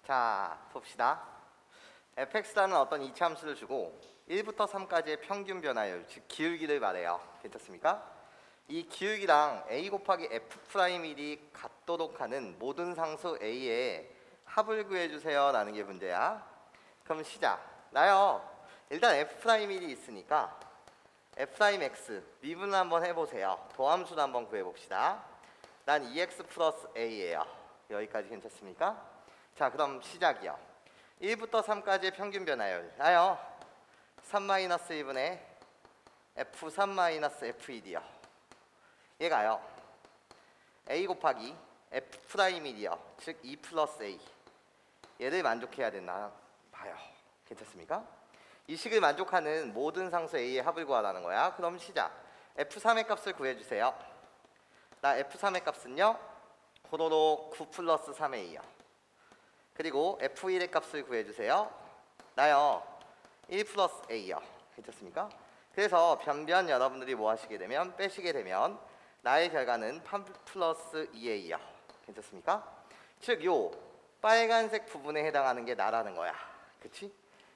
자, 봅시다. fx라는 어떤 이차함수를 주고 1부터 3까지의 평균 변화율, 즉 기울기를 말해요. 괜찮습니까? 이 기울기랑 a 곱하기 f'1이 같도록 하는 모든 상수 a의 합을 구해주세요 라는 게 문제야. 그럼 시작. 나요. 일단 f'1이 있으니까 f'x 미분을 한번 해보세요. 도함수를 한번 구해봅시다. 난 2x 플러스 a예요. 여기까지 괜찮습니까? 자, 그럼 시작이요. 1부터 3까지의 평균 변화율 나요. 3-1분의 f3-f1이요. 얘가요. a 곱하기 f'1이요. 즉 2 플러스 a. 얘를 만족해야 되나 봐요. 괜찮습니까? 이 식을 만족하는 모든 상수 a의 합을 구하라는 거야. 그럼 시작. f3의 값을 구해주세요. 나 f3의 값은요. 호로록 9 플러스 3a요. 그리고 f1의 값을 구해주세요. 나요. 1 플러스 a요. 괜찮습니까? 그래서 변변 여러분들이 뭐 하시게 되면 빼시게 되면 나의 결과는 8 플러스 2a요. 괜찮습니까? 즉 요 빨간색 부분에 해당하는 게 나라는 거야. 그치?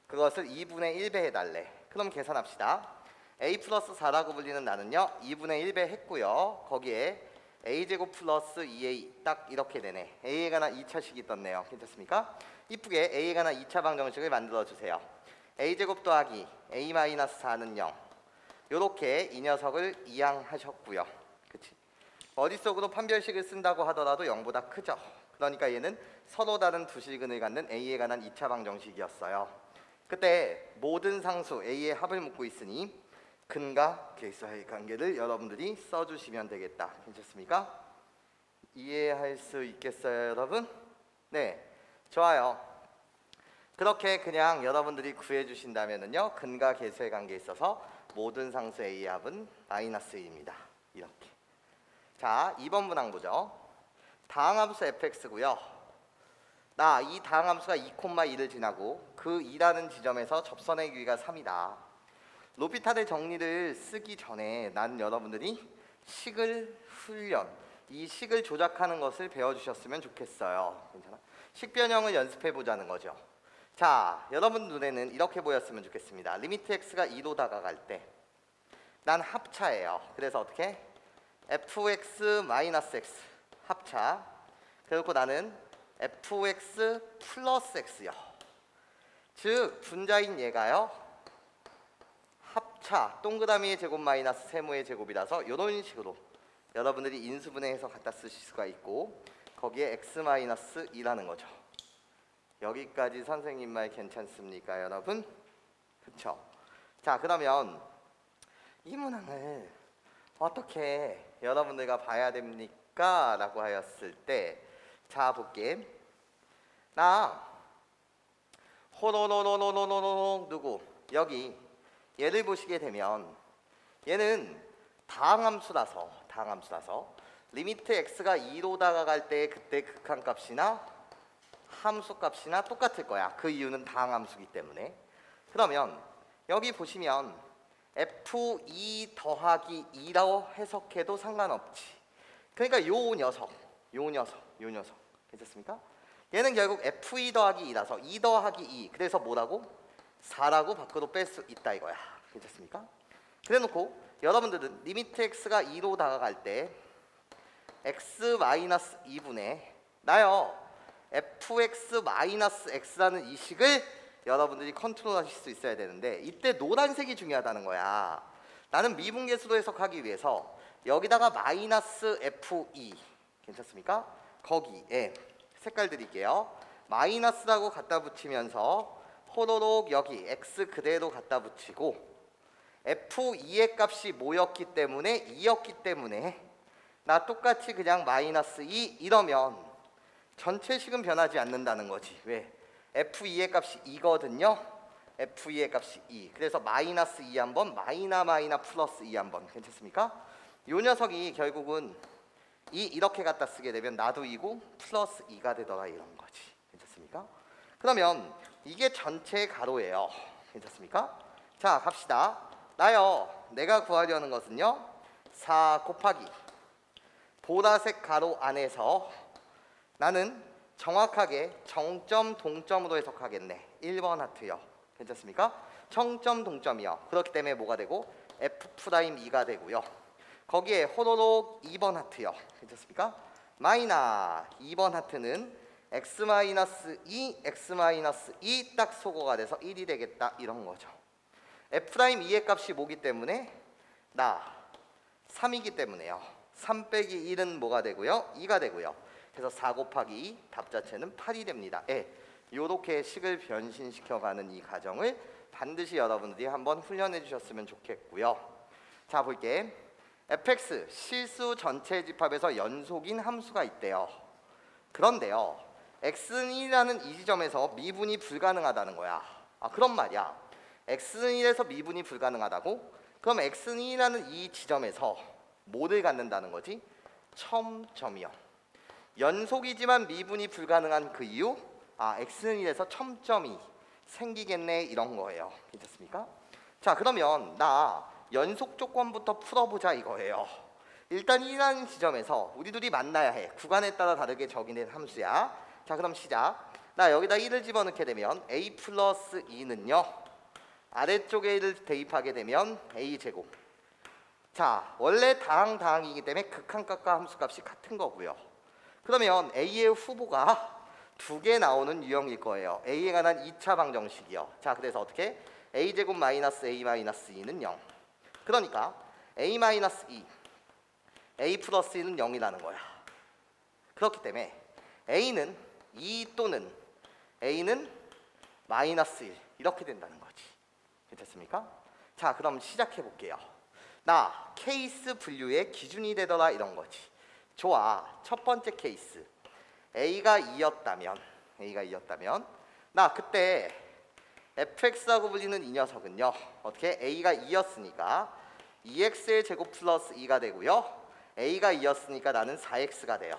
그것을 2분의 1배 해달래. 그럼 계산합시다. a 플러스 4라고 불리는 나는요 2분의 1배 했고요. 거기에 a제곱 플러스 2a 딱 이렇게 되네. a에 관한 2차식이 떴네요. 괜찮습니까? 이쁘게 a에 관한 2차 방정식을 만들어주세요. a제곱 더하기 a-4는 0. 요렇게 이 녀석을 이항하셨고요. 그치? 머릿속으로 판별식을 쓴다고 하더라도 0보다 크죠. 그러니까 얘는 서로 다른 두 실근을 갖는 a에 관한 2차 방정식이었어요. 그때 모든 상수 a의 합을 묻고 있으니 근과 계수의 관계를 여러분들이 써주시면 되겠다. 괜찮습니까? 이해할 수 있겠어요, 여러분? 네, 좋아요. 그렇게 그냥 여러분들이 구해주신다면요 근과 계수의 관계에 있어서 모든 상수 a의 합은 마이너스 1입니다. 이렇게. 자, 2번 문항 보죠. 다항함수 fx고요. 나 이 다항함수가 2,2를 지나고 그 2라는 지점에서 접선의 길이가 3이다. 로피탈의 정리를 쓰기 전에 난 여러분들이 식을 훈련, 이 식을 조작하는 것을 배워주셨으면 좋겠어요. 괜찮아? 식 변형을 연습해 보자는 거죠. 자, 여러분 눈에는 이렇게 보였으면 좋겠습니다. 리미트 x가 2로 다가갈 때 난 합차예요. 그래서 어떻게? fx-x 합차. 그리고 나는 fx 플러스 x요. 즉 분자인 얘가요 합차 동그라미의 제곱 마이너스 세모의 제곱이라서 이런 식으로 여러분들이 인수분해해서 갖다 쓰실 수가 있고 거기에 x-2라는 거죠. 여기까지 선생님 말 괜찮습니까, 여러분? 그쵸? 자, 그러면 이 문항을 어떻게 여러분들과 봐야 됩니까? 라고 하였을 때 자, 볼게. 나 호로로로로로로로 누구? 여기 얘를 보시게 되면 얘는 다항함수라서 리미트 x가 2로 다가갈 때 그때 극한값이나 함수값이나 똑같을 거야. 그 이유는 다항함수기 때문에. 그러면 여기 보시면 f2 더하기 2라고 해석해도 상관없지. 그러니까 요 녀석 괜찮습니까? 얘는 결국 f2 더하기 2라서 2 더하기 2 그래서 뭐라고? 4라고 밖으로 뺄 수 있다 이거야. 괜찮습니까? 그래놓고 여러분들은 리미트 x가 2로 다가갈 때 x-2분의 나요 fx-x라는 이 식을 여러분들이 컨트롤하실 수 있어야 되는데 이때 노란색이 중요하다는 거야. 나는 미분계수로 해석하기 위해서 여기다가 마이너스 f2 괜찮습니까? 거기에 색깔 드릴게요. 마이너스라고 갖다 붙이면서 호로록 여기 x 그대로 갖다 붙이고 f2의 값이 뭐였기 때문에 2였기 때문에 나 똑같이 그냥 마이너스 2 이러면 전체 식은 변하지 않는다는 거지. 왜? f2의 값이 2거든요. f2의 값이 2. 그래서 마이너스 2 한번 마이나 플러스 2 한번 괜찮습니까? 요 녀석이 결국은 이렇게 갖다 쓰게 되면 나도 2고 플러스 2가 되더라 이런 거지. 괜찮습니까? 그러면 이게 전체 가로예요. 괜찮습니까? 자, 갑시다. 나요. 내가 구하려는 것은요. 4 곱하기 보라색 가로 안에서 나는 정확하게 정점 동점으로 해석하겠네. 1번 하트요. 괜찮습니까? 정점 동점이요. 그렇기 때문에 뭐가 되고 F'2가 되고요. 거기에 호로록 2번 하트요. 괜찮습니까? 마이너 2번 하트는 x-2, x-2 딱 소거가 돼서 1이 되겠다 이런 거죠. F'2의 값이 뭐기 때문에 나 3이기 때문에요. 3 빼기 1은 뭐가 되고요? 2가 되고요. 그래서 4 곱하기 2 답 자체는 8이 됩니다. 요렇게 식을 변신시켜가는 이 과정을 반드시 여러분들이 한번 훈련해 주셨으면 좋겠고요. 자 볼게. fx 실수 전체 집합에서 연속인 함수가 있대요. 그런데요, x는 1이라는 이 지점에서 미분이 불가능하다는 거야. 그런 말이야. x는 1에서 미분이 불가능하다고? 그럼 x는 1이라는 이 지점에서 뭐를 갖는다는 거지? 첨점이요. 연속이지만 미분이 불가능한 그 이유? x는 1에서 첨점이 생기겠네 이런 거예요. 괜찮습니까? 자 그러면 나 연속 조건부터 풀어보자 이거예요. 일단 1이라는 지점에서 우리 둘이 만나야 해. 구간에 따라 다르게 적용된 함수야. 자 그럼 시작. 나 여기다 1을 집어넣게 되면 a 플러스 2는요 아래쪽에 1을 대입하게 되면 a제곱. 자 원래 다항이기 때문에 극한값과 함수값이 같은 거고요. 그러면 a의 후보가 2개 나오는 유형일 거예요. a에 관한 2차 방정식이요. 자 그래서 어떻게? a제곱 마이너스 a 마이너스 2는 0. 그러니까 a 마이너스 2 a 플러스 2는 0이라는 거야. 그렇기 때문에 a는 2 또는 a는 마이너스 1 이렇게 된다는 거지. 괜찮습니까? 자 그럼 시작해 볼게요. 나 케이스 분류의 기준이 되더라 이런 거지. 좋아. 첫 번째 케이스 a가 2였다면 나 그때 fx라고 불리는 이 녀석은요 어떻게? a가 2였으니까 2x의 제곱 플러스 2가 되고요. a가 2였으니까 나는 4x가 돼요.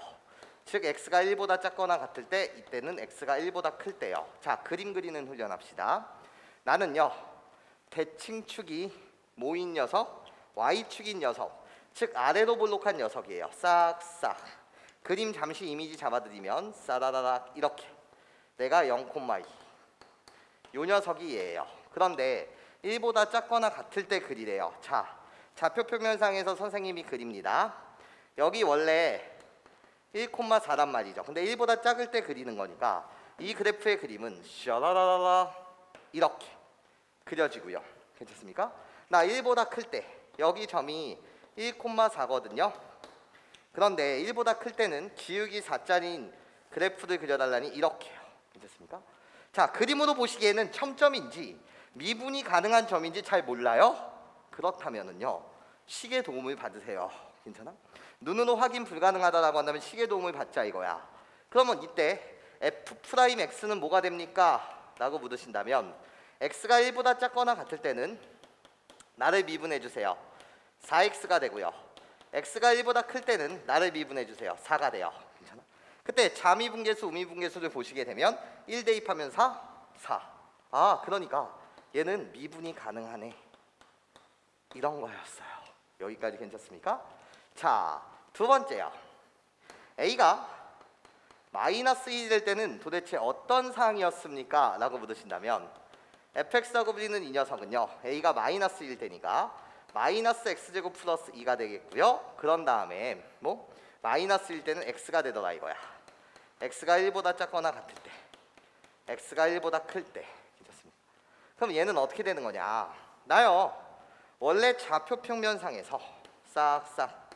즉 x가 1보다 작거나 같을 때 이때는 x가 1보다 클 때요. 자 그림 그리는 훈련합시다. 나는요 대칭축이 모인 녀석 y축인 녀석 즉 아래로 볼록한 녀석이에요. 싹싹 그림 잠시 이미지 잡아드리면 싸라라락 이렇게 내가 0,2 요 녀석이 얘예요. 그런데 1보다 작거나 같을 때 그리래요. 자 좌표 평면상에서 선생님이 그립니다. 여기 원래 1,4란 말이죠. 근데 1보다 작을 때 그리는 거니까 이 그래프의 그림은 샤라라라 이렇게 그려지고요. 괜찮습니까? 나 1보다 클 때 여기 점이 1,4거든요. 그런데 1보다 클 때는 기울기 4짜리인 그래프를 그려달라니 이렇게요. 괜찮습니까? 자 그림으로 보시기에는 첨점인지 미분이 가능한 점인지 잘 몰라요? 그렇다면은요 식의 도움을 받으세요. 괜찮아? 눈으로 확인 불가능하다라고 한다면 식의 도움을 받자 이거야. 그러면 이때 f'x는 뭐가 됩니까? 라고 물으신다면 x가 1보다 작거나 같을 때는 나를 미분해 주세요. 4x가 되고요. x가 1보다 클 때는 나를 미분해 주세요. 4가 돼요. 괜찮아? 그때 자미분계수, 우미분계수를 보시게 되면 1 대입하면 4. 그러니까 얘는 미분이 가능하네. 이런 거였어요. 여기까지 괜찮습니까? 자, 두 번째요. a가 마이너스 1이 될 때는 도대체 어떤 사항이었습니까? 라고 물으신다면 fx라고 불리는 이 녀석은요 a가 마이너스 1일 테니까 마이너스 x제곱 플러스 2가 되겠고요. 그런 다음에 뭐 마이너스 1일 때는 x가 되더라 이거야. x가 1보다 작거나 같을 때 x가 1보다 클 때 괜찮습니다. 그럼 얘는 어떻게 되는 거냐? 나요 원래 좌표 평면상에서 싹싹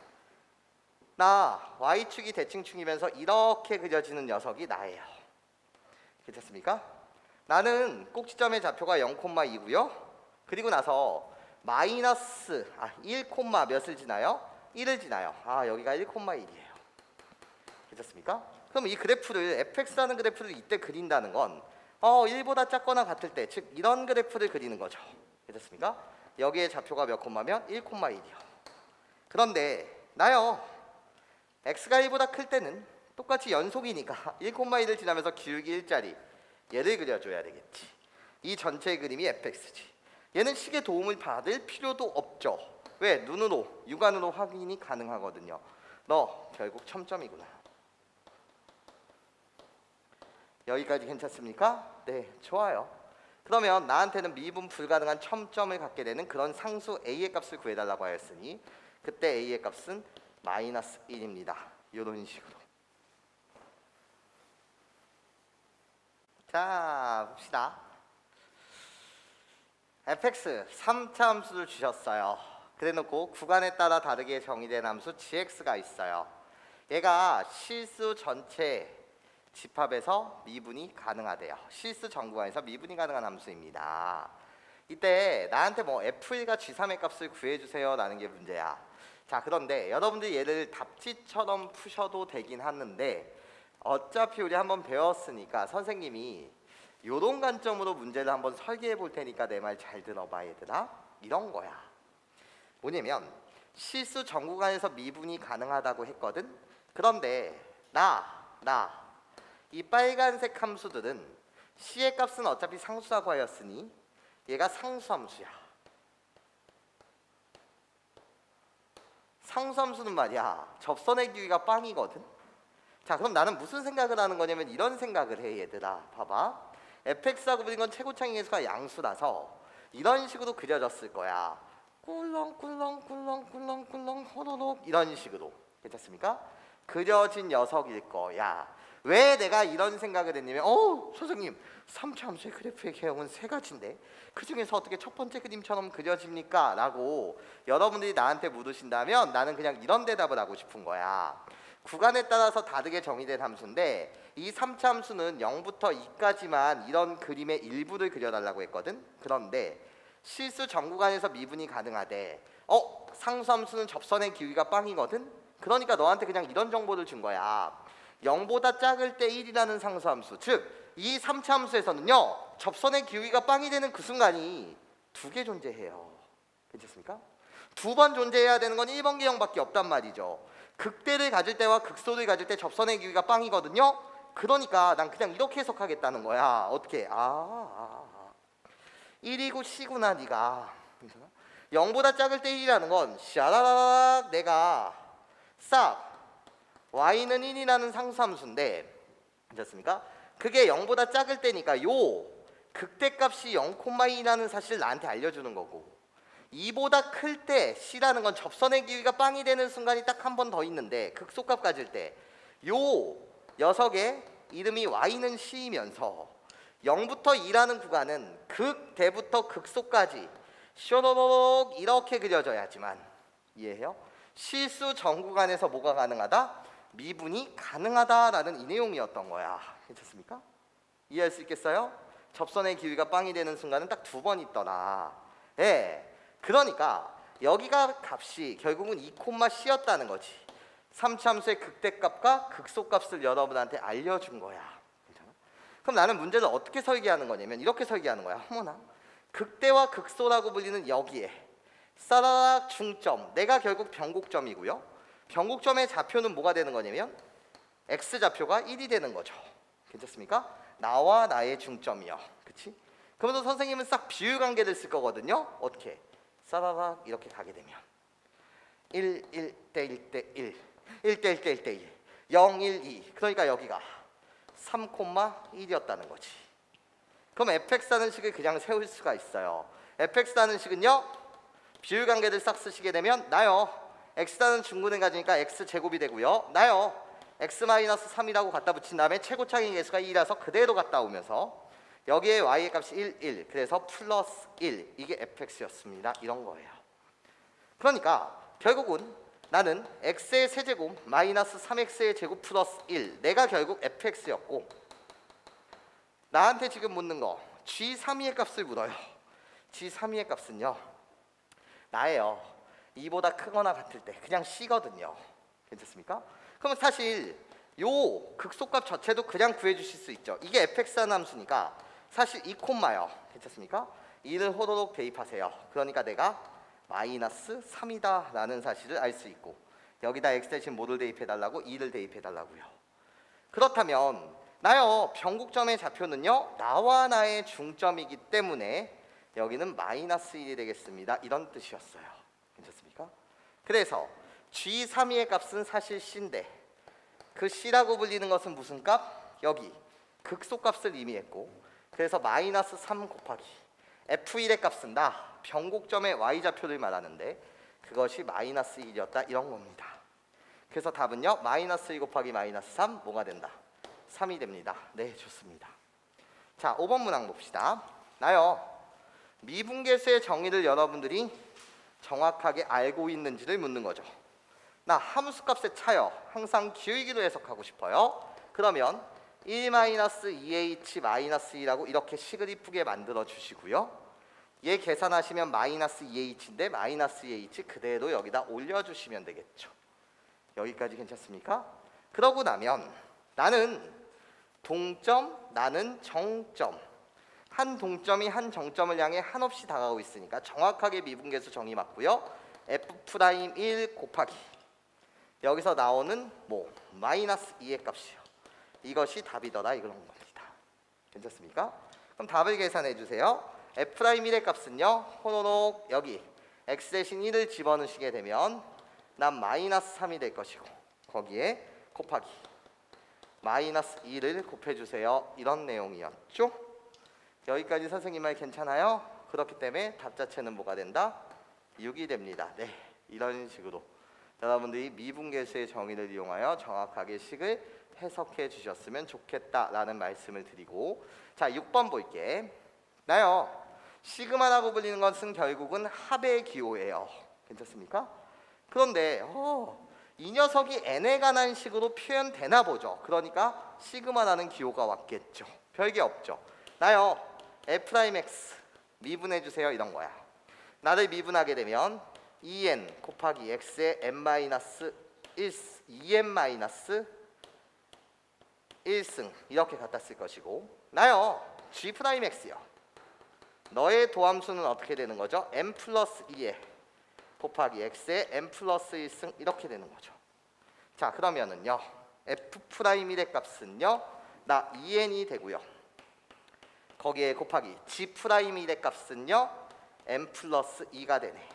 나 y축이 대칭축이면서 이렇게 그려지는 녀석이 나예요. 괜찮습니까? 나는 꼭지점의 좌표가 0,2고요. 그리고 나서 마이너스 1, 몇을 지나요? 1을 지나요. 여기가 1,1이에요. 괜찮습니까? 그럼 이 그래프를 fx라는 그래프를 이때 그린다는 건 1보다 작거나 같을 때 즉 이런 그래프를 그리는 거죠. 괜찮습니까? 여기에 좌표가 몇 콤마면 1,1이요. 그런데 나요 x가 1보다 클 때는 똑같이 연속이니까 1,1을 지나면서 기울기 1짜리 얘를 그려줘야 되겠지. 이 전체의 그림이 fx지. 얘는 식의 도움을 받을 필요도 없죠. 왜? 눈으로 육안으로 확인이 가능하거든요. 너 결국 첨점이구나. 여기까지 괜찮습니까? 네, 좋아요. 그러면 나한테는 미분 불가능한 첨점을 갖게 되는 그런 상수 a의 값을 구해달라고 하였으니 그때 a의 값은 마이너스 1입니다. 이런 식으로. 자, 봅시다. fx 3차 함수를 주셨어요. 그래놓고 구간에 따라 다르게 정의된 함수 gx가 있어요. 얘가 실수 전체 집합에서 미분이 가능하대요. 실수 전 구간에서 미분이 가능한 함수입니다. 이때 나한테 뭐 f1과 g3의 값을 구해주세요 라는 게 문제야. 자, 그런데 여러분들이 얘를 답지처럼 푸셔도 되긴 하는데 어차피 우리 한번 배웠으니까 선생님이 요런 관점으로 문제를 한번 설계해 볼 테니까 내 말 잘 들어봐 얘들아. 이런 거야. 뭐냐면 실수 전 구간에서 미분이 가능하다고 했거든. 그런데 이 빨간색 함수들은 c의 값은 어차피 상수라고 하였으니 얘가 상수함수야. 상수함수는 말이야 접선의 기위가 빵이거든. 자, 그럼 나는 무슨 생각을 하는 거냐면 이런 생각을 해 얘들아. 봐봐. fx하고 불린 건 최고창의 계수가 양수라서 이런 식으로 그려졌을 거야. 꿀렁꿀렁 호로록 이런 식으로. 괜찮습니까? 그려진 녀석일 거야. 왜 내가 이런 생각을 했냐면 선생님 3차 함수의 그래프의 개형은 세 가지인데 그 중에서 어떻게 첫 번째 그림처럼 그려집니까? 라고 여러분들이 나한테 물으신다면 나는 그냥 이런 대답을 하고 싶은 거야. 구간에 따라서 다르게 정의된 함수인데 이 3차 함수는 0부터 2까지만 이런 그림의 일부를 그려달라고 했거든. 그런데 실수 전 구간에서 미분이 가능하대. 상수함수는 접선의 기울기가 빵이거든. 그러니까 너한테 그냥 이런 정보를 준 거야. 0보다 작을 때 1이라는 상수함수, 즉 이 3차 함수에서는요 접선의 기울기가 빵이 되는 그 순간이 두 개 존재해요. 괜찮습니까? 두 번 존재해야 되는 건 1번 개형밖에 없단 말이죠. 극대를 가질 때와 극소를 가질 때 접선의 기울기가 빵이거든요. 그러니까 난 그냥 이렇게 해석하겠다는 거야. 어떻게? 1이고 C구나 네가. 0보다 작을 때 1이라는 건 샤라락 내가 싹 y는 1이라는 상수함수인데 괜찮습니까? 그게 0보다 작을 때니까 요 극대값이 0,2라는 사실을 나한테 알려주는 거고 2보다 클 때 C라는 건 접선의 기울기가 빵이 되는 순간이 딱 한 번 더 있는데 극소값 가질 때 요 녀석의 이름이 y는 C이면서 0부터 2라는 구간은 극대부터 극소까지 쇼로록 이렇게 그려져야지만 이해해요? 실수 전 구간에서 뭐가 가능하다? 미분이 가능하다라는 이 내용이었던 거야. 괜찮습니까? 이해할 수 있겠어요? 접선의 기울기가 빵이 되는 순간은 딱 두 번 있더라. 예. 그러니까 여기가 값이 결국은 2,C였다는 거지. 3차 함수의 극대값과 극소값을 여러분한테 알려준 거야. 괜찮아? 그럼 나는 문제를 어떻게 설계하는 거냐면 이렇게 설계하는 거야. 어머나. 극대와 극소라고 불리는 여기에 싸라락 중점, 내가 결국 변곡점이고요. 변곡점의 좌표는 뭐가 되는 거냐면 x좌표가 1이 되는 거죠. 괜찮습니까? 나와 나의 중점이요. 그치? 그러면서 선생님은 싹 비율관계를 쓸 거거든요. 어떻게? 싸라락 이렇게 가게 되면 1, 1대 1대 1, 1대 1대 1대 1, 0, 1, 2. 그러니까 여기가 3,1이었다는 거지. 그럼 fx라는 식을 그냥 세울 수가 있어요. fx라는 식은요. 비율관계를 싹 쓰시게 되면 나요. x라는 중근을 가지니까 x제곱이 되고요. 나요. x-3이라고 갖다 붙인 다음에 최고창의 계수가 2라서 그대로 갖다 오면서 여기에 y의 값이 1, 1. 그래서 플러스 1. 이게 fx였습니다. 이런 거예요. 그러니까 결국은 나는 x의 세제곱 마이너스 3x의 제곱 플러스 1. 내가 결국 fx였고 나한테 지금 묻는 거 g32의 값을 물어요. g32의 값은요. 나예요. 2보다 크거나 같을 때 그냥 C거든요. 괜찮습니까? 그러면 사실 요 극소값 자체도 그냥 구해주실 수 있죠. 이게 fx라는 함수니까 사실 2콤마요. 괜찮습니까? 2를 호로록 대입하세요. 그러니까 내가 마이너스 3이다 라는 사실을 알 수 있고 여기다 x 대신 뭐를 대입해달라고? 2를 대입해달라고요. 그렇다면 나요 변곡점의 좌표는요 나와 나의 중점이기 때문에 여기는 마이너스 1이 되겠습니다. 이런 뜻이었어요. 괜찮습니까? 그래서 G32의 값은 사실 C인데 그 C라고 불리는 것은 무슨 값? 여기 극소값을 의미했고, 그래서 마이너스 3 곱하기 f1의 값은 나 변곡점의 y좌표를 말하는데 그것이 마이너스 1이었다 이런 겁니다. 그래서 답은요 마이너스 1 곱하기 마이너스 3 뭐가 된다? 3이 됩니다. 네, 좋습니다. 자, 5번 문항 봅시다. 나요 미분계수의 정의를 여러분들이 정확하게 알고 있는지를 묻는 거죠. 나 함수값의 차요 항상 기울기로 해석하고 싶어요. 그러면 1-2h-2라고 이렇게 식을 이쁘게 만들어 주시고요. 얘 계산하시면 마이너스 2h인데 마이너스 2h 그대로 여기다 올려주시면 되겠죠. 여기까지 괜찮습니까? 그러고 나면 나는 동점, 나는 정점. 한 동점이 한 정점을 향해 한없이 다가오고 있으니까 정확하게 미분계수 정의 맞고요. f'1 곱하기 여기서 나오는 뭐 마이너스 2의 값이요. 이것이 답이더라 이런 겁니다. 괜찮습니까? 그럼 답을 계산해 주세요. f'1의 값은요. 호로록 여기 x 대신 1을 집어넣으시게 되면 난 마이너스 3이 될 것이고 거기에 곱하기 마이너스 2를 곱해주세요. 이런 내용이었죠. 여기까지 선생님 말 괜찮아요? 그렇기 때문에 답 자체는 뭐가 된다? 6이 됩니다. 네, 이런 식으로 여러분들이 미분계수의 정의를 이용하여 정확하게 식을 해석해 주셨으면 좋겠다라는 말씀을 드리고, 자 6번 볼게. 나요 시그마라고 불리는 것은 결국은 합의 기호예요. 괜찮습니까? 그런데 이 녀석이 n에 관한 식으로 표현되나 보죠. 그러니까 시그마라는 기호가 왔겠죠. 별게 없죠. 나요 f'x 미분해 주세요 이런 거야. 나를 미분하게 되면 2n 곱하기 x의 n-1 2n-1승 이렇게 갖다 쓸 것이고, 나요 g'x요 너의 도함수는 어떻게 되는 거죠? n 플러스 2에 곱하기 x의 n 플러스 1승 이렇게 되는 거죠. 자 그러면은요 f'1의 값은요 나 2n이 되고요. 거기에 곱하기 g'1의 값은요 n 플러스 2가 되네.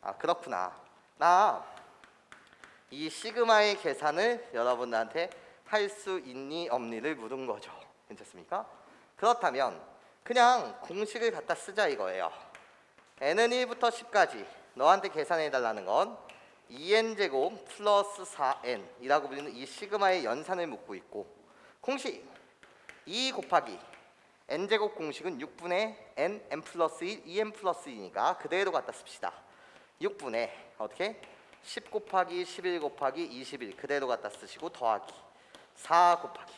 아 그렇구나. 나 이 시그마의 계산을 여러분들한테 할 수 있니 없니를 물은 거죠. 괜찮습니까? 그렇다면 그냥 공식을 갖다 쓰자 이거예요. n은 1부터 10까지 너한테 계산해 달라는 건 2n제곱 플러스 4n 이라고 불리는 이 시그마의 연산을 묻고 있고, 공식 2 곱하기 n제곱 공식은 6분의 n 플러스 1, 2n 플러스 2니까 그대로 갖다 씁시다. 6분의 어떻게? 10 곱하기 11 곱하기 21 그대로 갖다 쓰시고 더하기 4 곱하기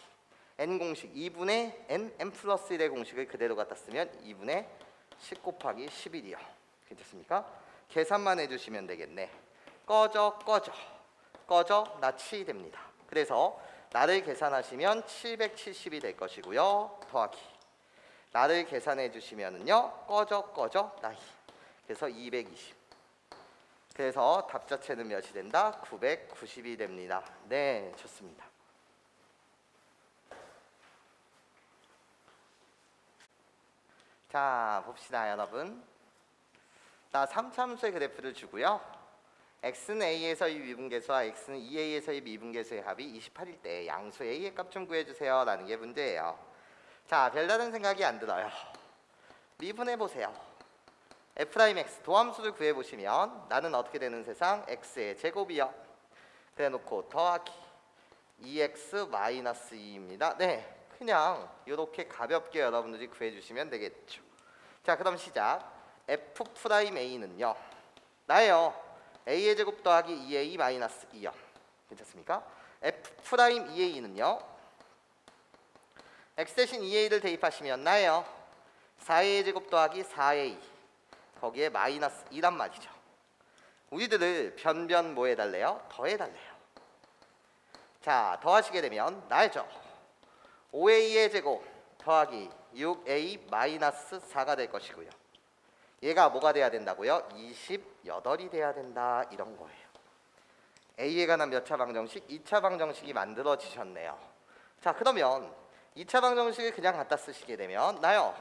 n 공식 2분의 n 플러스 1의 공식을 그대로 갖다 쓰면 2분의 10 곱하기 11이요. 괜찮습니까? 계산만 해주시면 되겠네. 꺼져 나 7이 됩니다. 그래서 나를 계산하시면 770이 될 것이고요. 더하기 나를 계산해 주시면은요 꺼져 나이 그래서 220. 그래서 답 자체는 몇이 된다? 990이 됩니다. 네, 좋습니다. 자 봅시다 여러분. 나 3차함수의 그래프를 주고요. x는 a에서의 미분계수와 x는 2a에서의 미분계수의 합이 28일 때 양수 a의 값 좀 구해주세요 라는 게 문제예요. 자 별다른 생각이 안 들어요. 미분해보세요. f'x 도함수를 구해보시면 나는 어떻게 되는 세상? x의 제곱이요. 그래놓고 더하기 2x-2입니다. 네, 그냥 이렇게 가볍게 여러분들이 구해주시면 되겠죠. 자 그럼 시작. f'a는요 나예요 a의 제곱 더하기 2a-2요. 괜찮습니까? f'ea는요 x 대신 2a를 대입하시면 나예요 4a의 제곱 더하기 4a 거기에 마이너스 2란 말이죠. 우리들을 변변 뭐 해달래요? 더해달래요. 자 더하시게 되면 나죠 5a의 제곱 더하기 6a 마이너스 4가 될 것이고요. 얘가 뭐가 돼야 된다고요? 28이 돼야 된다 이런 거예요. a에 관한 몇 차 방정식? 2차 방정식이 만들어지셨네요. 자 그러면 2차 방정식을 그냥 갖다 쓰시게 되면 나요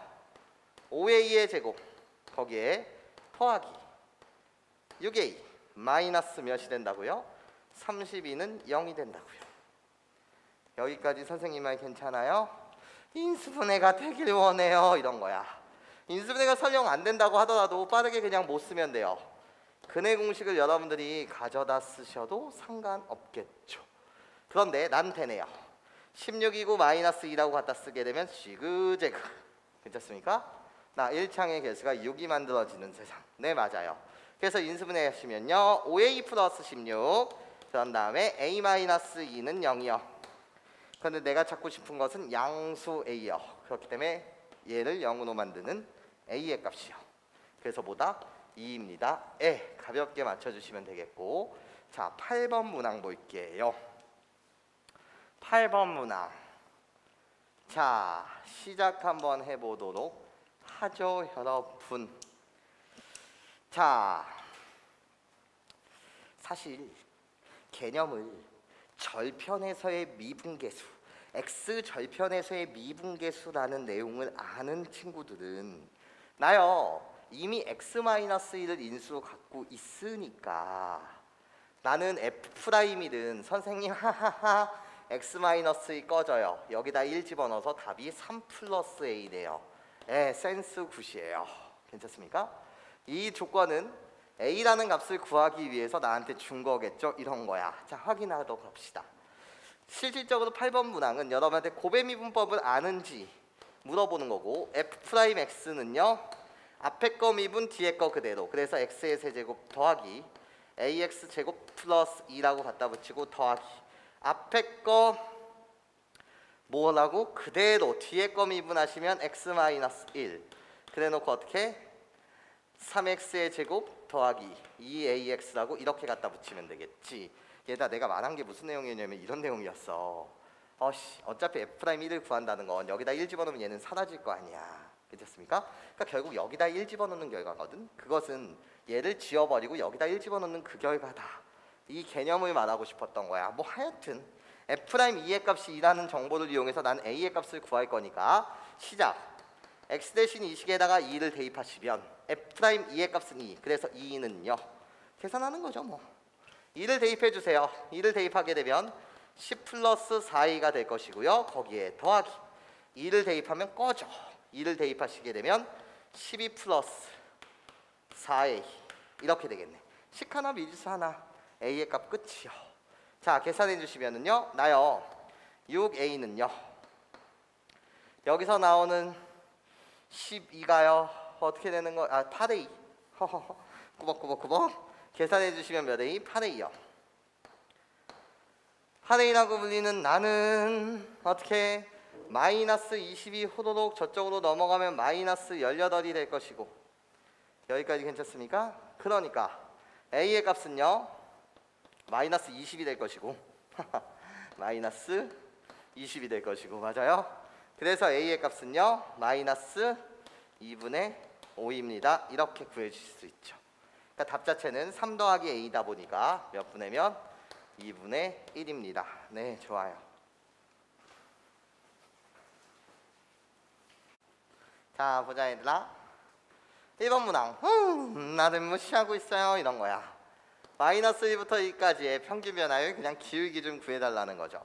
5a의 제곱 거기에 더하기 6a 마이너스 몇이 된다고요? 32는 0이 된다고요. 여기까지 선생님 말 괜찮아요? 인수분해가 되길 원해요 이런 거야. 인수분해가 설령 안 된다고 하더라도 빠르게 그냥 못 쓰면 돼요. 근해 공식을 여러분들이 가져다 쓰셔도 상관없겠죠. 그런데 난 되네요. 16이고 마이너스 2라고 갖다 쓰게 되면 지그재그. 괜찮습니까? 나 1창의 개수가 6이 만들어지는 세상. 네, 맞아요. 그래서 인수분해 하시면요 5a 플러스 16 그런 다음에 a 마이너스 2는 0이요. 그런데 내가 찾고 싶은 것은 양수 a요. 그렇기 때문에 얘를 0으로 만드는 a의 값이요. 그래서 뭐다? 2입니다. 가볍게 맞춰주시면 되겠고, 자 8번 문항 볼게요. 8번 문항. 자 시작 한번 해보도록 하죠 여러분. 자 사실 개념을 절편에서의 미분계수, x 절편에서의 미분계수라는 내용을 아는 친구들은 나요 이미 x-1을 인수로 갖고 있으니까 나는 f'이든 선생님 하하하 x-2 꺼져요. 여기다 1 집어넣어서 답이 3 플러스 a네요. 센스 굿이에요. 괜찮습니까? 이 조건은 a라는 값을 구하기 위해서 나한테 준 거겠죠? 이런 거야. 자 확인하도록 합시다. 실질적으로 8번 문항은 여러분한테 고배미분법을 아는지 물어보는 거고, f'x는요 앞에 거 미분 뒤에 거 그대로. 그래서 x의 세제곱 더하기 ax 제곱 플러스 2라고 갖다 붙이고 더하기 앞에 거 뭐라고? 그대로 뒤에 거 미분하시면 x 마이너스 1 그래 놓고 어떻게? 3x의 제곱 더하기 2ax라고 이렇게 갖다 붙이면 되겠지. 얘다 내가 말한 게 무슨 내용이냐면 이런 내용이었어. 어차피 f'1을 구한다는 건 여기다 1 집어넣으면 얘는 사라질 거 아니야. 괜찮습니까? 그러니까 결국 여기다 1 집어넣는 결과거든. 그것은 얘를 지워버리고 여기다 1 집어넣는 그 결과다. 이 개념을 말하고 싶었던 거야. 뭐 하여튼 f'2의 값이 2라는 정보를 이용해서 난 a의 값을 구할 거니까 시작. x 대신 이 식에다가 2를 대입하시면 f'2의 값은 2. 그래서 2는요. 계산하는 거죠 뭐. 2를 대입해 주세요. 2를 대입하게 되면 10 플러스 4a가 될 것이고요. 거기에 더하기 2를 대입하면 꺼져. 2를 대입하시게 되면 12 플러스 4a 이렇게 되겠네. 식 하나 미지수 하나 a의 값 끝이요. 자 계산해 주시면은요 나요 6a는요 여기서 나오는 12가요 어떻게 되는 거? 8a 꾸벅꾸벅꾸벅 계산해 주시면 몇 a? 8a요. 8a라고 불리는 나는 어떻게? 마이너스 20이 호도록 저쪽으로 넘어가면 마이너스 18이 될 것이고 여기까지 괜찮습니까? 그러니까 a의 값은요 마이너스 20이 될 것이고 마이너스 20이 될 것이고 맞아요? 그래서 a의 값은요 마이너스 2분의 5입니다. 이렇게 구해주실 수 있죠. 그러니까 답 자체는 3 더하기 a다 보니까 몇 분의면 2분의 1입니다. 네 좋아요. 자 보자 얘들아. 1번 문항 나를 무시하고 있어요 이런 거야. 마이너스 1부터 2까지의 평균 변화율 그냥 기울기 좀 구해달라는 거죠.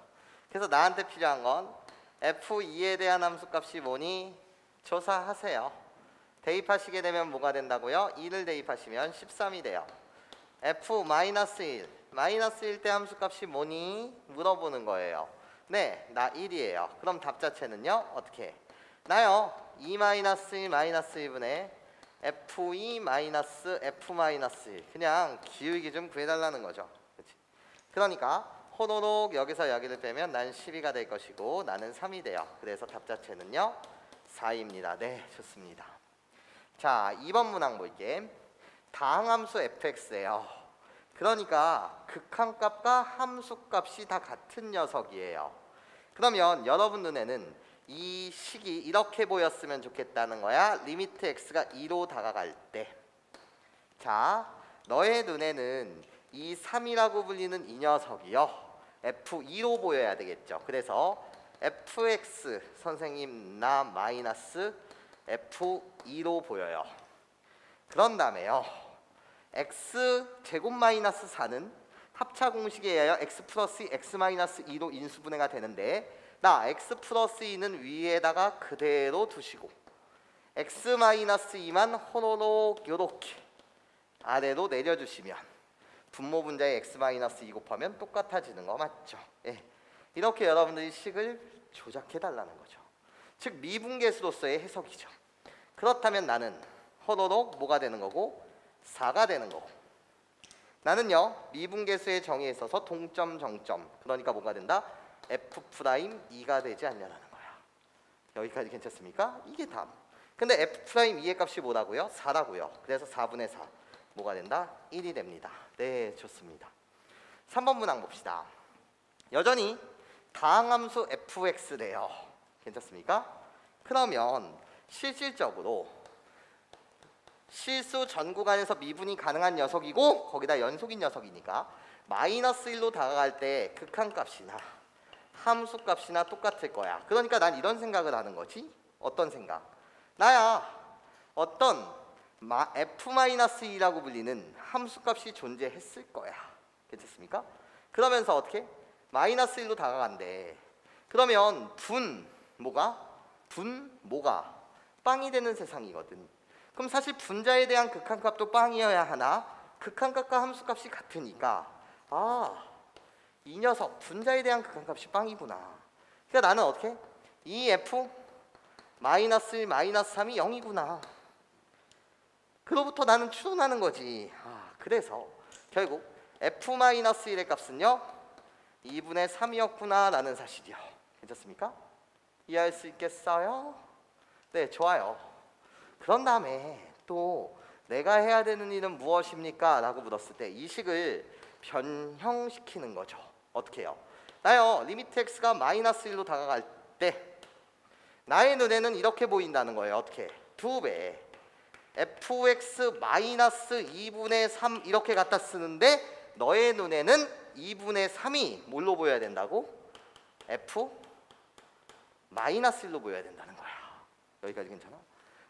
그래서 나한테 필요한 건 f2에 대한 함수값이 뭐니? 조사하세요. 대입하시게 되면 뭐가 된다고요? 2를 대입하시면 13이 돼요. f-1 마이너스 1 때 함수값이 뭐니? 물어보는 거예요. 네, 나 1이에요. 그럼 답 자체는요? 어떻게? 나요 2 마이너스 1 마이너스 1분의 f2 마이너스 f 마이너스 1 그냥 기울기 좀 구해달라는 거죠. 그치? 그러니까 호로록 여기서 여기를 빼면 난 12가 될 것이고 나는 3이 돼요. 그래서 답 자체는요 4입니다. 네 좋습니다. 자 2번 문항 볼게. 다항함수 fx예요. 그러니까 극한값과 함수값이 다 같은 녀석이에요. 그러면 여러분 눈에는 이 식이 이렇게 보였으면 좋겠다는 거야. 리미트 x가 2로 다가갈 때. 자 너의 눈에는 이 3이라고 불리는 이 녀석이요 f2로 보여야 되겠죠. 그래서 fx 선생님 나 마이너스 f2로 보여요. 그런 다음에요 x 제곱 마이너스 4는 합차 공식에 의하여 x 플러스 x 마이너스 2로 인수분해가 되는데 나 x 플러스 2는 위에다가 그대로 두시고 x 마이너스 2만 호로록 요렇게 아래로 내려주시면 분모 분자에 x 마이너스 2 곱하면 똑같아지는 거 맞죠? 예. 이렇게 여러분들이 식을 조작해 달라는 거죠. 즉 미분계수로서의 해석이죠. 그렇다면 나는 호로록 뭐가 되는 거고 4가 되는 거고, 나는요 미분계수의 정의에 있어서 동점 정점, 그러니까 뭐가 된다? f'2가 되지 않냐라는 거야. 여기까지 괜찮습니까? 이게 답. 근데 f'2의 값이 뭐라고요? 4라고요. 그래서 4분의 4 뭐가 된다? 1이 됩니다. 네, 좋습니다. 3번 문항 봅시다. 여전히 다항함수 fx래요. 괜찮습니까? 그러면 실질적으로 실수 전 구간에서 미분이 가능한 녀석이고 거기다 연속인 녀석이니까 마이너스 1로 다가갈 때 극한값이나 함수값이나 똑같을 거야. 그러니까 난 이런 생각을 하는 거지. 어떤 생각? 나야 어떤 f-2라고 불리는 함수값이 존재했을 거야. 괜찮습니까? 그러면서 어떻게? 마이너스 1로 다가간대. 그러면 분모가 빵이 되는 세상이거든. 그럼 사실 분자에 대한 극한값도 빵이어야 하나 극한값과 함수값이 같으니까 이 녀석 분자에 대한 극한값이 빵이구나. 그러니까 나는 어떻게? 이 f 마이너스 1 마이너스 3이 0이구나. 그로부터 나는 추론하는 거지. 그래서 결국 f 마이너스 1의 값은요 2분의 3이었구나 라는 사실이요. 괜찮습니까? 이해할 수 있겠어요? 네, 좋아요. 그런 다음에 또 내가 해야 되는 일은 무엇입니까? 라고 물었을 때 이 식을 변형시키는 거죠. 어떻게 해요? 나요 리미트 x가 마이너스 1로 다가갈 때 나의 눈에는 이렇게 보인다는 거예요. 어떻게? 2배 fx 마이너스 2분의 3 이렇게 갖다 쓰는데 너의 눈에는 2분의 3이 뭘로 보여야 된다고? f 마이너스 1로 보여야 된다는 거야. 여기까지 괜찮아?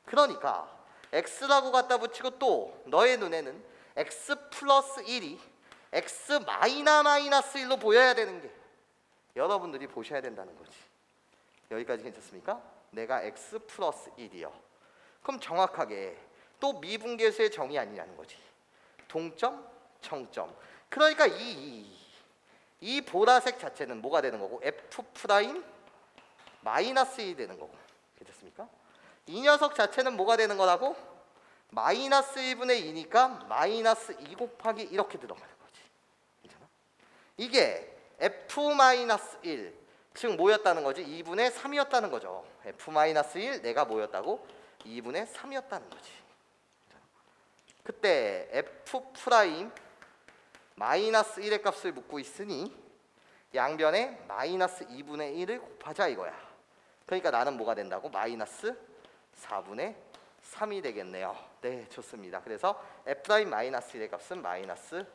그러니까 x라고 갖다 붙이고 또 너의 눈에는 x 플러스 1이 x 마이너스 1로 보여야 되는 게 여러분들이 보셔야 된다는 거지. 여기까지 괜찮습니까? 내가 x 플러스 1이요. 그럼 정확하게 또 미분계수의 정의 아니냐는 거지. 동점, 정점. 그러니까 이 보라색 자체는 뭐가 되는 거고? f 프라임 마이너스 1이 되는 거고. 괜찮습니까? 이 녀석 자체는 뭐가 되는 거라고? 마이너스 1분의 2니까 마이너스 2 곱하기 이렇게 들어가는 거지. 괜찮아? 이게 f 마이너스 1 즉 뭐였다는 거지? 2분의 3이었다는 거죠. f 마이너스 1 내가 뭐였다고? 2분의 3이었다는 거지. 그때 f 프라임 마이너스 1의 값을 묻고 있으니 양변에 마이너스 2분의 1을 곱하자 이거야. 그러니까 나는 뭐가 된다고? 마이너스 4분의 3이 되겠네요. 네, 좋습니다. 그래서 f 프라임 마이너스 1의 값은 마이너스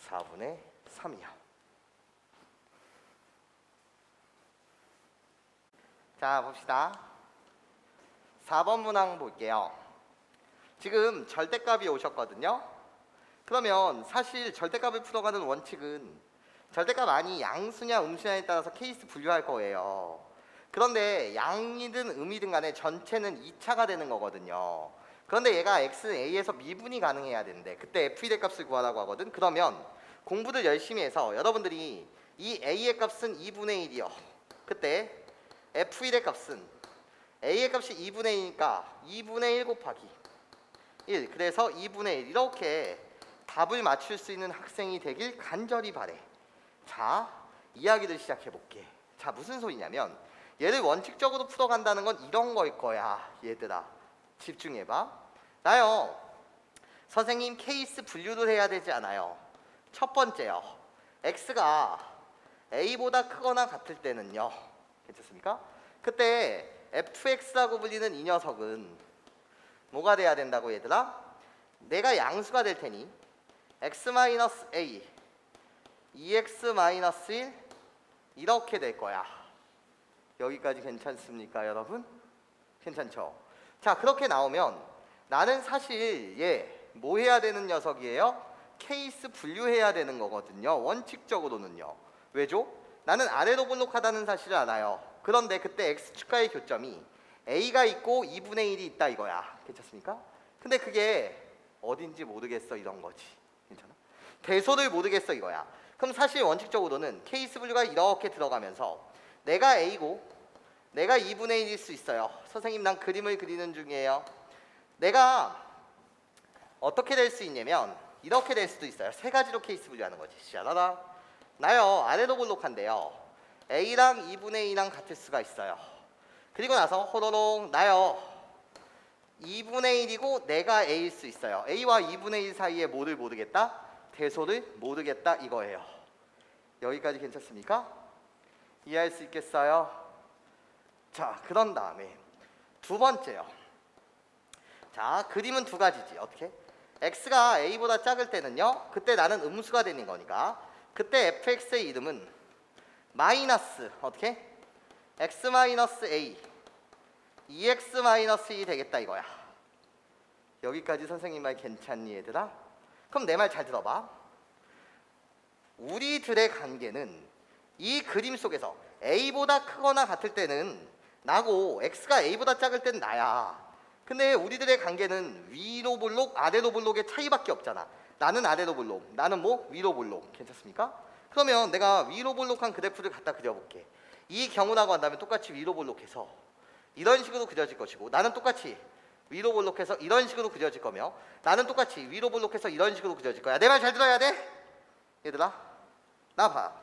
4분의 3이요. 자, 봅시다. 4번 문항 볼게요. 지금 절대값이 오셨거든요. 그러면 사실 절대값을 풀어가는 원칙은 절대값 아니 양수냐 음수냐에 따라서 케이스 분류할 거예요. 그런데 양이든 음이든 간에 전체는 2차가 되는 거거든요. 그런데 얘가 x, a에서 미분이 가능해야 되는데 그때 f1의 값을 구하라고 하거든. 그러면 공부를 열심히 해서 여러분들이 이 a의 값은 2분의 1이요. 그때 f1의 값은 a의 값이 2분의 1이니까 2분의 1 곱하기 1. 그래서 2분의 1 이렇게 답을 맞출 수 있는 학생이 되길 간절히 바래. 자, 이야기를 시작해 볼게. 자, 무슨 소리냐면 얘를 원칙적으로 풀어간다는 건 이런 거일 거야. 얘들아, 집중해봐. 나요, 선생님 케이스 분류를 해야 되지 않아요? 첫 번째요, x가 a보다 크거나 같을 때는요. 괜찮습니까? 그때 fx라고 불리는 이 녀석은 뭐가 돼야 된다고 얘들아? 내가 양수가 될 테니 x-a 2x-1 이렇게 될 거야. 여기까지 괜찮습니까 여러분? 괜찮죠? 자, 그렇게 나오면 나는 사실 얘 뭐 해야 되는 녀석이에요? 케이스 분류해야 되는 거거든요. 원칙적으로는요. 왜죠? 나는 아래로 볼록하다는 사실을 알아요. 그런데 그때 x축과의 교점이 a가 있고 2분의 1이 있다 이거야. 괜찮습니까? 근데 그게 어딘지 모르겠어 이런 거지. 괜찮아? 대소를 모르겠어 이거야. 그럼 사실 원칙적으로는 KSV가 이렇게 들어가면서 내가 a고 내가 2분의 1일 수 있어요. 선생님 난 그림을 그리는 중이에요. 내가 어떻게 될 수 있냐면 이렇게 될 수도 있어요. 세 가지로 케이스 분류하는 거지. 샤라라. 나요 아래로 볼록한데요. A랑 2분의 2랑 같을 수가 있어요. 그리고 나서 호로록 나요 2분의 1이고 내가 A일 수 있어요. A와 2분의 1 사이에 뭐를 모르겠다? 대소를 모르겠다 이거예요. 여기까지 괜찮습니까? 이해할 수 있겠어요? 자, 그런 다음에 두 번째요. 자, 그림은 두 가지지. 어떻게? x가 a보다 작을 때는요. 그때 나는 음수가 되는 거니까 그때 fx의 이름은 마이너스 어떻게? x 마이너스 a 2x 마이너스 2 되겠다 이거야. 여기까지 선생님 말 괜찮니 얘들아? 그럼 내 말 잘 들어봐. 우리들의 관계는 이 그림 속에서 a보다 크거나 같을 때는 나고 x가 a보다 작을 때는 나야. 근데 우리들의 관계는 위로 볼록 아래로 볼록의 차이밖에 없잖아. 나는 아래로 볼록, 나는 뭐 위로 볼록. 괜찮습니까? 그러면 내가 위로 볼록한 그래프를 갖다 그려볼게. 이 경우라고 한다면 똑같이 위로 볼록해서 이런 식으로 그려질 것이고 나는 똑같이 위로 볼록해서 이런 식으로 그려질 거며 나는 똑같이 위로 볼록해서 이런 식으로 그려질 거야. 내 말 잘 들어야 돼? 얘들아 나 봐.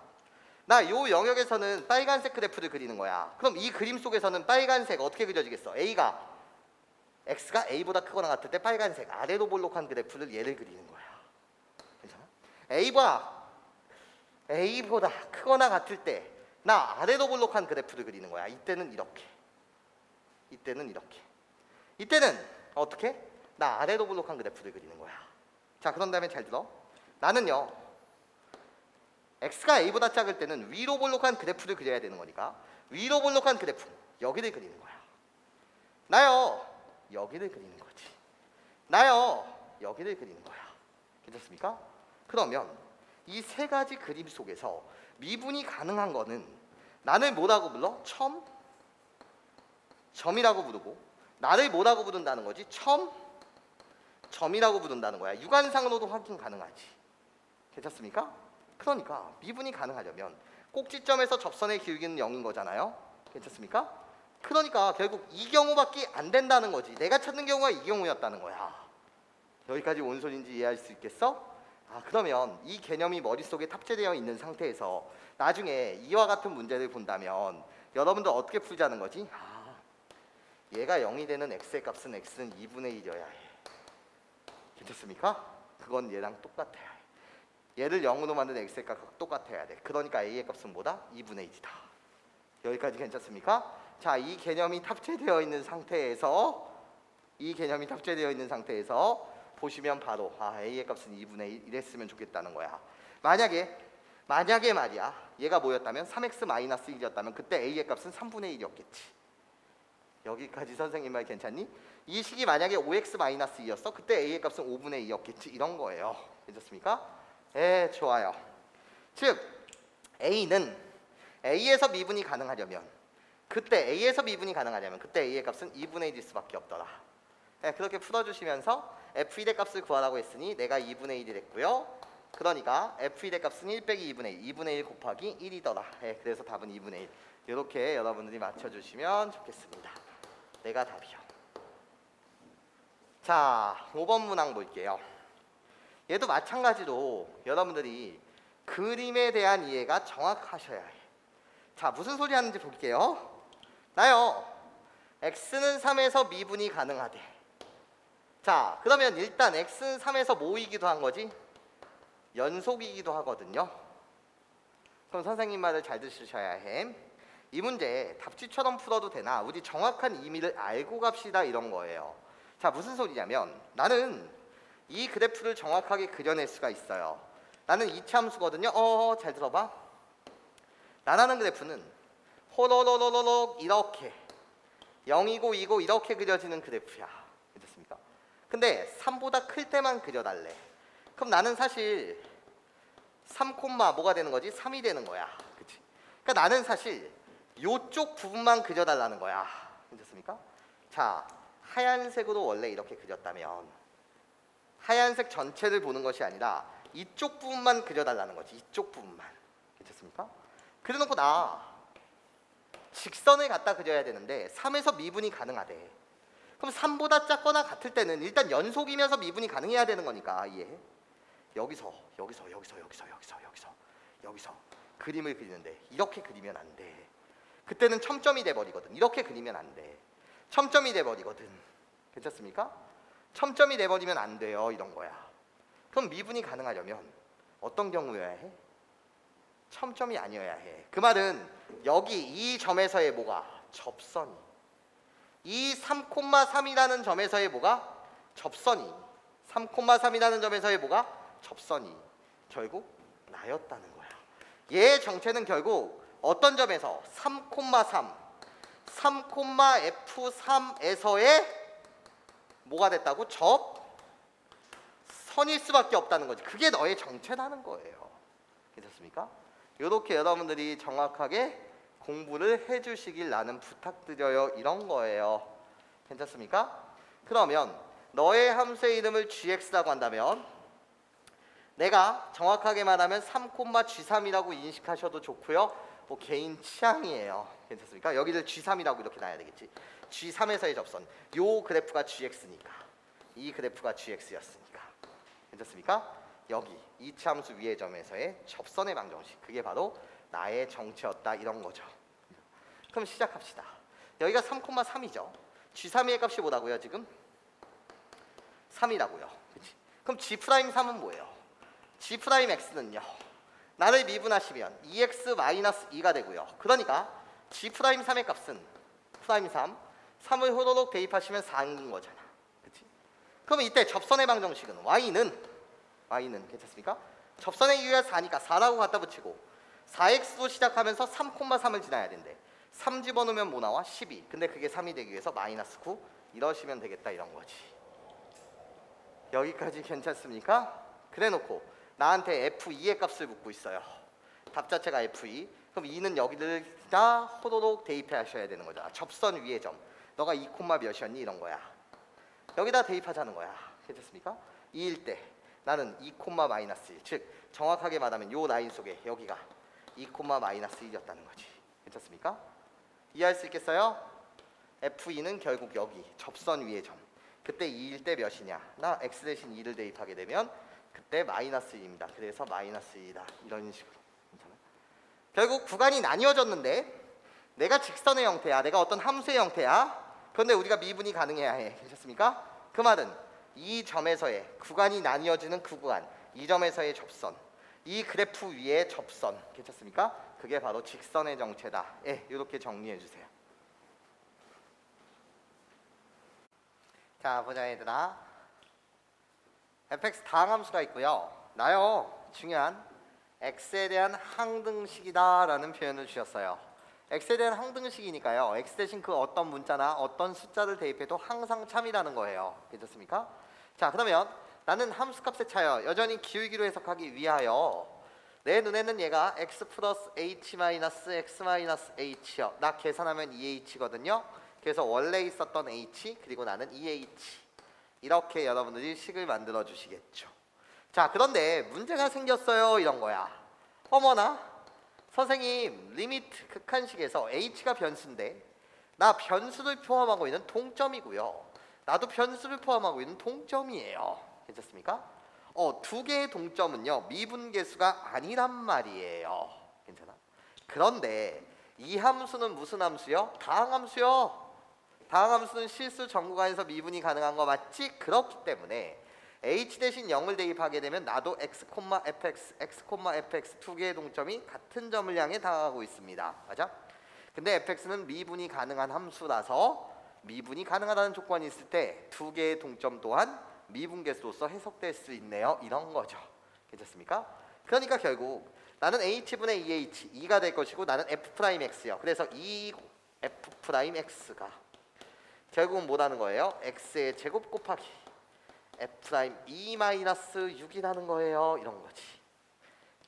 나 요 영역에서는 빨간색 그래프를 그리는 거야. 그럼 이 그림 속에서는 빨간색 어떻게 그려지겠어? x가 a보다 크거나 같을 때 빨간색 아래로 볼록한 그래프를 얘를 그리는 거야. 괜찮아? a보다 크거나 같을 때 나 아래로 볼록한 그래프를 그리는 거야. 이때는 이렇게. 이때는 어떻게? 나 아래로 볼록한 그래프를 그리는 거야. 자, 그런 다음에 잘 들어. 나는요 x가 a보다 작을 때는 위로 볼록한 그래프를 그려야 되는 거니까 위로 볼록한 그래프 여기를 그리는 거야. 나요 여기를 그리는 거지. 나요 여기를 그리는 거야. 괜찮습니까? 그러면 이 세 가지 그림 속에서 미분이 가능한 거는 나를 뭐라고 불러? 점이라고 부르고 나를 뭐라고 부른다는 거지? 점이라고 부른다는 거야. 육안상으로도 확인 가능하지. 괜찮습니까? 그러니까 미분이 가능하려면 꼭지점에서 접선의 기울기는 0인 거잖아요. 괜찮습니까? 그러니까 결국 이 경우밖에 안 된다는 거지. 내가 찾는 경우가 이 경우였다는 거야. 여기까지 온 소리인지 이해할 수 있겠어? 그러면 이 개념이 머릿속에 탑재되어 있는 상태에서 나중에 이와 같은 문제를 본다면 여러분들 어떻게 풀자는 거지? 얘가 0이 되는 x의 값은 x는 2분의 1이어야 해. 괜찮습니까? 그건 얘랑 똑같아야 해. 얘를 0으로 만든 x의 값과 똑같아야 돼. 그러니까 a의 값은 뭐다? 2분의 1이다. 여기까지 괜찮습니까? 자, 이 개념이 탑재되어 있는 상태에서 보시면 바로 a의 값은 2분의 1 이랬으면 좋겠다는 거야. 만약에 말이야 얘가 뭐였다면 3x-1이었다면 그때 a의 값은 3분의 1이었겠지. 여기까지 선생님 말 괜찮니? 이 식이 만약에 5x-2였어 그때 a의 값은 5분의 2였겠지. 이런 거예요. 괜찮습니까? 좋아요. 즉 a는 a에서 미분이 가능하려면 그때 a의 값은 2분의 1일 수밖에 없더라. 그렇게 풀어주시면서 f1의 값을 구하라고 했으니 내가 2분의 1이 됐고요. 그러니까 f1의 값은 1 빼기 2분의 1, 2분의 1 곱하기 1이더라. 그래서 답은 2분의 1. 이렇게 여러분들이 맞춰주시면 좋겠습니다. 내가 답이요. 자, 5번 문항 볼게요. 얘도 마찬가지로 여러분들이 그림에 대한 이해가 정확하셔야 해. 자, 무슨 소리 하는지 볼게요. 나요 x는 3에서 미분이 가능하대. 자, 그러면 일단 x는 3에서 뭐이기도 한 거지? 연속이기도 하거든요. 그럼 선생님 말을 잘 들으셔야 해. 이 문제 답지처럼 풀어도 되나 우리 정확한 의미를 알고 갑시다 이런 거예요. 자, 무슨 소리냐면 나는 이 그래프를 정확하게 그려낼 수가 있어요. 나는 이차함수거든요. 잘 들어봐. 나라는 그래프는 호로로로로록 이렇게 0이고 2고 이렇게 그려지는 그래프야. 됐습니까? 근데 3보다 클 때만 그려달래. 그럼 나는 사실 3, 뭐가 되는 거지? 3이 되는 거야. 그치? 그러니까 나는 사실 요쪽 부분만 그려달라는 거야. 괜찮습니까? 자, 하얀색으로 원래 이렇게 그렸다면 하얀색 전체를 보는 것이 아니라 이쪽 부분만 그려달라는 거지. 이쪽 부분만. 괜찮습니까? 그래놓고 나 직선을 갖다 그려야 되는데 3에서 미분이 가능하대. 그럼 3보다 작거나 같을 때는 일단 연속이면서 미분이 가능해야 되는 거니까 이해해? 여기서 그림을 그리는데 이렇게 그리면 안 돼. 그때는 첨점이 돼버리거든. 이렇게 그리면 안 돼. 첨점이 돼버리거든. 괜찮습니까? 첨점이 돼버리면 안 돼요. 이런 거야. 그럼 미분이 가능하려면 어떤 경우여야 해? 첨점이 아니어야 해. 그 말은 여기 이 점에서의 뭐가? 접선이. 이 3,3이라는 점에서의 뭐가? 접선이. 3,3이라는 점에서의 뭐가? 접선이. 결국 나였다는 거야. 얘의 정체는 결국 어떤 점에서? 3,3 3,F3에서의 뭐가 됐다고? 접선일 수밖에 없다는 거지. 그게 너의 정체라는 거예요. 괜찮습니까? 이렇게 여러분들이 정확하게 공부를 해주시길 나는 부탁드려요. 이런 거예요. 괜찮습니까? 그러면 너의 함수의 이름을 gx라고 한다면 내가 정확하게 말하면 3,G3이라고 인식하셔도 좋고요. 뭐 개인 취향이에요. 괜찮습니까? 여기를 G3이라고 이렇게 놔야 되겠지. G3에서의 접선. 요 그래프가 gx니까. 이 그래프가 gx였으니까. 괜찮습니까? 여기 이치 함수 위의 점에서의 접선의 방정식. 그게 바로 나의 정체였다. 이런 거죠. 그럼 시작합시다. 여기가 3,3이죠. G3의 값이 뭐라고요 지금? 3이라고요. 그치? 그럼 G'3은 뭐예요? G'x는요. 나를 미분하시면 2x-2가 되고요. 그러니까 G'3의 값은 프라임 3을 호로록 대입하시면 4인 거잖아. 그치? 그럼 이때 접선의 방정식은 y는 괜찮습니까? 접선의 이유가 4니까 4라고 갖다 붙이고 4x로 시작하면서 3,3을 지나야 된대. 3 집어넣으면 뭐 나와? 12. 근데 그게 3이 되기 위해서 -9 이러시면 되겠다 이런 거지. 여기까지 괜찮습니까? 그래 놓고 나한테 F2의 값을 묻고 있어요. 답 자체가 F2. 그럼 2는 여기를 다 호로록 대입해 하셔야 되는 거잖아. 접선 위의 점. 너가 2, 몇이었니? 이런 거야. 여기다 대입하자는 거야. 괜찮습니까? 2일 때 나는 2, -1. 즉 정확하게 말하면 요 라인 속에 여기가 2, -1이었다는 거지. 괜찮습니까? 이해할 수 있겠어요? F2는 결국 여기 접선 위의 점. 그때 2일 때 몇이냐? 나 x 대신 2를 대입하게 되면 그때 -1입니다. 그래서 -1이다. 이런 식으로. 괜찮아요? 결국 구간이 나뉘어졌는데 내가 직선의 형태야. 내가 어떤 함수의 형태야. 그런데 우리가 미분이 가능해야 해. 괜찮습니까? 그 말은 이 점에서의 구간이 나뉘어지는 그 구간, 이 점에서의 접선, 이 그래프 위의 접선. 괜찮습니까? 그게 바로 직선의 정체다. 예, 이렇게 정리해 주세요. 자, 보자 얘들아. fx 다항함수가 있고요. 나요. 중요한 x에 대한 항등식이다 라는 표현을 주셨어요. x에 대한 항등식이니까요. x 대신 그 어떤 문자나 어떤 숫자를 대입해도 항상 참이라는 거예요. 괜찮습니까? 자, 그러면 나는 함수값의 차여 여전히 기울기로 해석하기 위하여 내 눈에는 얘가 x 플러스 h 마이너스 x 마이너스 h요. 나 계산하면 2h거든요. 그래서 원래 있었던 h 그리고 나는 2h 이렇게 여러분들이 식을 만들어 주시겠죠. 자, 그런데 문제가 생겼어요. 이런 거야. 어머나 선생님 리미트 극한식에서 h가 변수인데 나 변수를 포함하고 있는 동점이고요. 나도 변수를 포함하고 있는 동점이에요. 괜찮습니까? 두 개의 동점은요 미분계수가 아니란 말이에요. 괜찮아? 그런데 이 함수는 무슨 함수요? 다항함수요. 다항함수는 실수 전구간에서 미분이 가능한 거 맞지? 그렇기 때문에 h 대신 0을 대입하게 되면 나도 x, fx, x, fx 두 개의 동점이 같은 점을 향해 다가가고 있습니다. 맞아? 근데 fx는 미분이 가능한 함수라서 미분이 가능하다는 조건이 있을 때 두 개의 동점 또한 미분계수로서 해석될 수 있네요. 이런 거죠. 괜찮습니까? 그러니까 결국 나는 h분의 2h, 2가 될 것이고 나는 f'x요. 그래서 2f'x가 결국은 뭐라는 거예요? x의 제곱 곱하기 f'2-6이라는 거예요. 이런 거지.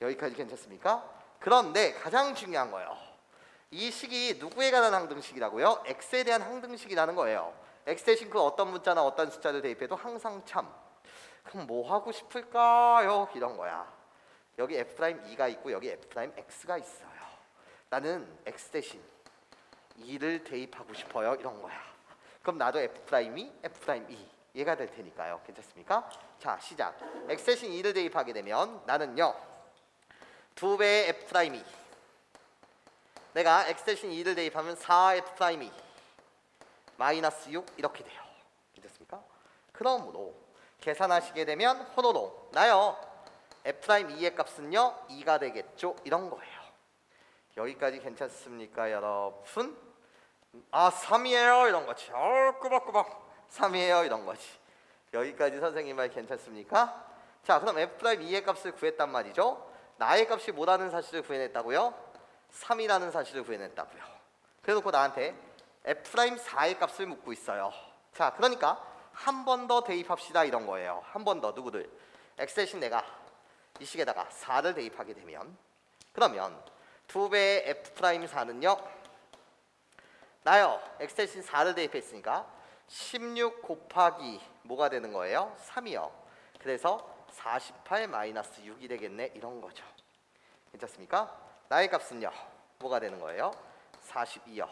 여기까지 괜찮습니까? 그런데 가장 중요한 거예요. 이 식이 누구에 관한 항등식이라고요? x에 대한 항등식이라는 거예요. x 대신 그 어떤 문자나 어떤 숫자를 대입해도 항상 참. 그럼 뭐 하고 싶을까요? 이런 거야. 여기 f'2가 있고 여기 f'x가 있어요. 나는 x 대신 2를 대입하고 싶어요. 이런 거야. 그럼 나도 f'이 f'이 얘가 될 테니까요. 괜찮습니까? 자, 시작. x 대신 2를 대입하게 되면 나는요 2배의 f'이 내가 x 대신 2를 대입하면 4f'이 마이너스 6 이렇게 돼요. 괜찮습니까? 그러므로 계산하시게 되면 호로로 나요 f'2의 값은요 2가 되겠죠. 이런 거예요. 여기까지 괜찮습니까 여러분? 아 3이에요 이런 거지. 꾸벅꾸벅 3이에요 이런 거지. 여기까지 선생님 말 괜찮습니까? 자, 그럼 f'2의 값을 구했단 말이죠. 나의 값이 뭐라는 사실을 구해냈다고요? 3이라는 사실을 구해냈다고요. 그래놓고 나한테 f'4의 값을 묻고 있어요. 자, 그러니까 한 번 더 대입합시다 이런 거예요. 한 번 더 누구를? x 대신 내가 이 식에다가 4를 대입하게 되면 그러면 2배의 f'4는요 나요 x 대신 4를 대입했으니까 16 곱하기 뭐가 되는 거예요? 3이요. 그래서 48 마이너스 6이 되겠네 이런 거죠. 괜찮습니까? 나의 값은요 뭐가 되는 거예요? 42요.